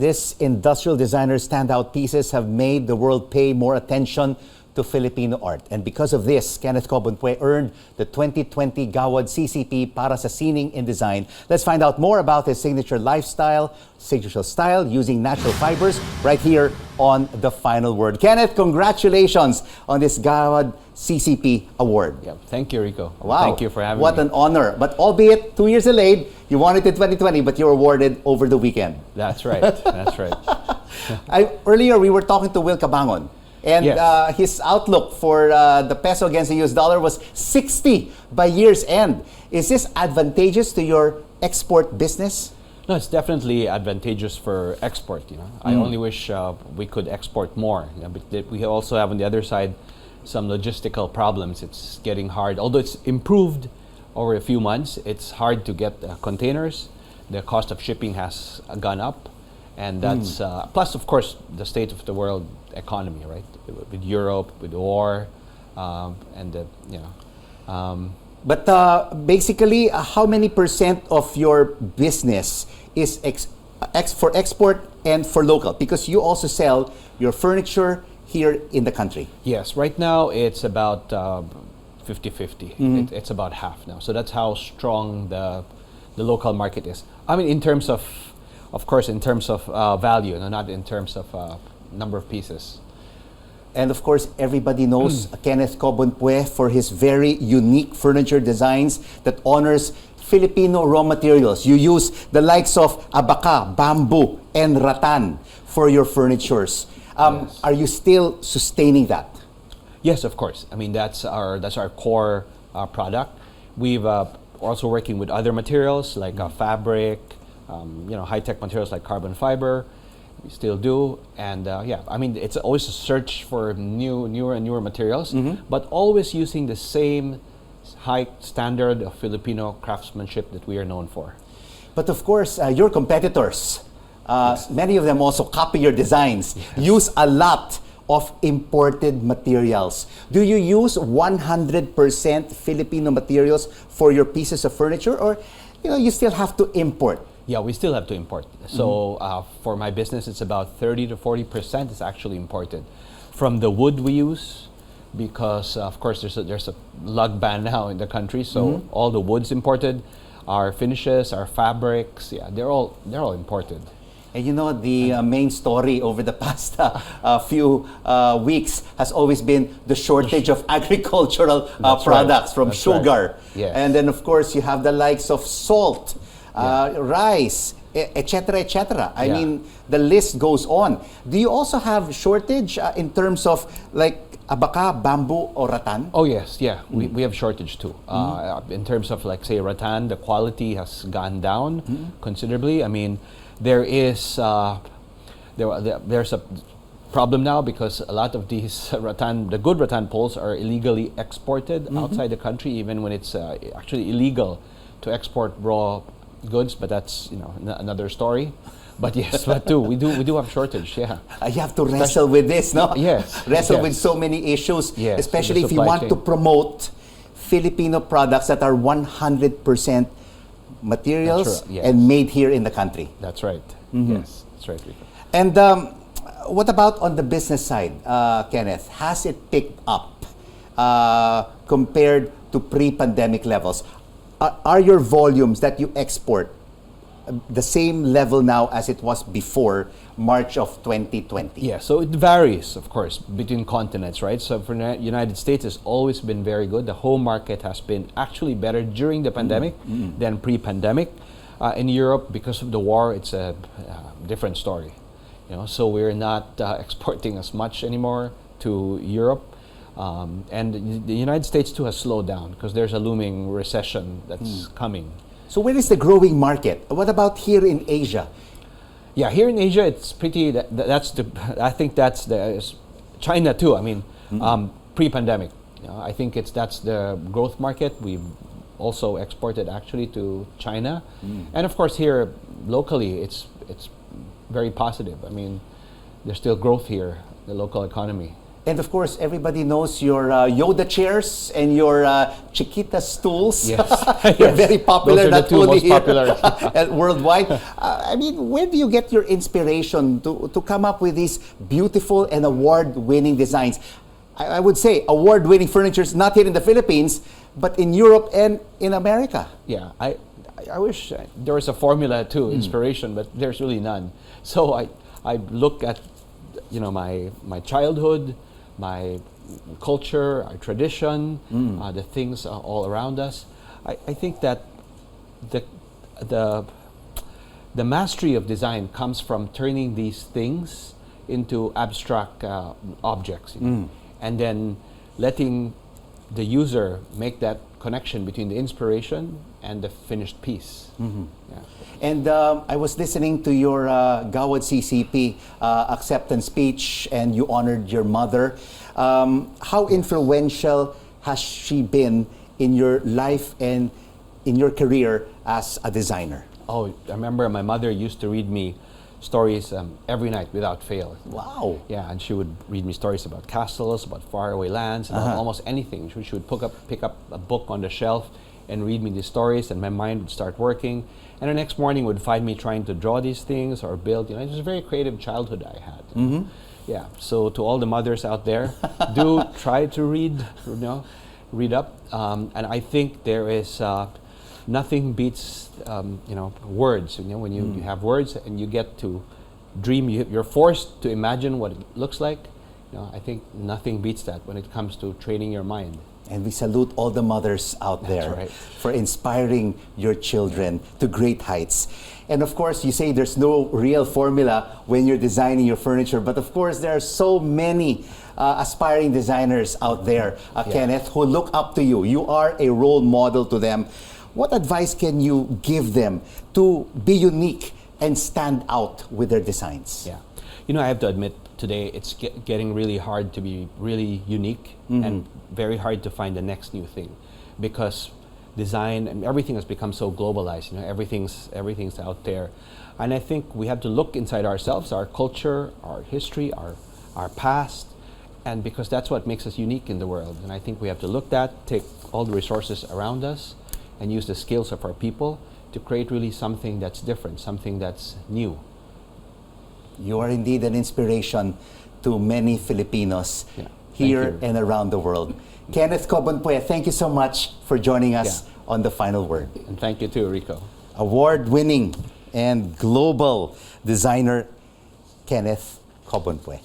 This industrial designer standout pieces have made the world pay more attention to Filipino art. And because of this, Kenneth Cobonpue earned the 2020 Gawad CCP para sa Sining in Design. Let's find out more about his signature style using natural fibers right here on The Final Word. Kenneth, congratulations on this Gawad CCP award. Yeah, thank you, Rico. Wow. Thank you for having me. What an honor. But albeit 2 years delayed, you won it in 2020, but you were awarded over the weekend. That's right. That's right. Earlier, we were talking to Will Cabangon. And Yes. his outlook for the peso against the US dollar was 60 by year's end. Is this advantageous to your export business? No, it's definitely advantageous for export. I only wish we could export more. But we also have on the other side some logistical problems. It's getting hard. Although it's improved over a few months, it's hard to get containers. The cost of shipping has gone up. And that's plus, of course, the state of the world economy, right? With Europe, with the war, But basically, how many % of your business is for export and for local? Because you also sell your furniture here in the country. Yes, right now it's about 50-50. It's about half now. So that's how strong the local market is. I mean, in terms of course, in terms of value, not in terms of number of pieces. And of course, everybody knows Kenneth Cobonpue for his very unique furniture designs that honors Filipino raw materials. You use the likes of abaca, bamboo, and rattan for your furnitures. Yes. Are you still sustaining that? Yes, of course. I mean, that's our core product. We've also working with other materials like fabric, high-tech materials like carbon fiber. We still do, and I mean, it's always a search for newer and newer materials, but always using the same high standard of Filipino craftsmanship that we are known for. But of course, your competitors, many of them also copy your designs, use a lot of imported materials. Do you use 100% Filipino materials for your pieces of furniture, or you still have to import? Yeah, we still have to import. So for my business, it's about 30 to 40% is actually imported from the wood we use, because of course there's a lug ban now in the country. So all the wood's imported, our finishes, our fabrics, they're all imported. And the main story over the past few weeks has always been the shortage of agricultural products, from sugar. Yes. And then of course you have the likes of salt, rice, etc., etc. I mean, the list goes on. Do you also have shortage in terms of like abaca, bamboo, or rattan? Oh yes, we have shortage too. In terms of like say rattan, the quality has gone down considerably. I mean, there's a problem now because a lot of these the good rattan poles are illegally exported outside the country, even when it's actually illegal to export raw goods, but that's another story. But yes, we do have shortage. Yeah, you have to wrestle with this, no? Yes, wrestle with so many issues, especially if you want to promote Filipino products that are 100% materials and made here in the country. That's right. Yes, that's right. And what about on the business side, Kenneth? Has it picked up compared to pre-pandemic levels? Are your volumes that you export the same level now as it was before March of 2020? Yeah, so it varies, of course, between continents, right? So for the United States, it's always been very good. The home market has been actually better during the pandemic than pre-pandemic. In Europe, because of the war, it's a different story. So we're not exporting as much anymore to Europe. And the United States too has slowed down because there's a looming recession that's coming. So where is the growing market? What about here in Asia? Yeah, here in Asia, it's pretty. I think that's China too. I mean, pre-pandemic. I think that's the growth market. We've also exported actually to China, and of course here locally, it's very positive. I mean, there's still growth here, the local economy. And of course, everybody knows your Yoda chairs and your Chiquita stools. Yes. They're Yes. very popular, Those are the not two only most here, popular. and worldwide. I mean, where do you get your inspiration to come up with these beautiful and award-winning designs? I would say award-winning furniture, not here in the Philippines, but in Europe and in America. Yeah, I wish there was a formula to inspiration, but there's really none. So I look at, you know, my childhood, my culture, our tradition, the things all around us. I think that the mastery of design comes from turning these things into abstract objects, you know, and then letting the user make that connection between the inspiration and the finished piece. Yeah. And I was listening to your Gawad CCP acceptance speech, and you honored your mother. How influential has she been in your life and in your career as a designer? Oh, I remember my mother used to read me stories every night without fail. Wow. Yeah, and she would read me stories about castles, about faraway lands, about almost anything. She would pick up a book on the shelf and read me these stories, and my mind would start working. And the next morning would find me trying to draw these things or build. You know, it was a very creative childhood I had. Yeah. So to all the mothers out there, do try to read. You know, read up. And I think there is nothing beats you know, words. You know, when you have words and you get to dream, you're forced to imagine what it looks like. You know, I think nothing beats that when it comes to training your mind. And we salute all the mothers out there right. for inspiring your children to great heights. And of course, you say there's no real formula when you're designing your furniture, but of course, there are so many aspiring designers out there, Kenneth, who look up to you. You are a role model to them. What advice can you give them to be unique and stand out with their designs? Yeah. You know, I have to admit, today it's getting really hard to be really unique and very hard to find the next new thing, because design and everything has become so globalized. You know, everything's out there, and I think we have to look inside ourselves, our culture, our history, our past, and because that's what makes us unique in the world. And I think we have to look at, take all the resources around us, and use the skills of our people to create really something that's different, something that's new. You are indeed an inspiration to many Filipinos here and around the world. Kenneth Cobonpue, thank you so much for joining us on The Final Word. And thank you too, Rico. Award-winning and global designer Kenneth Cobonpue.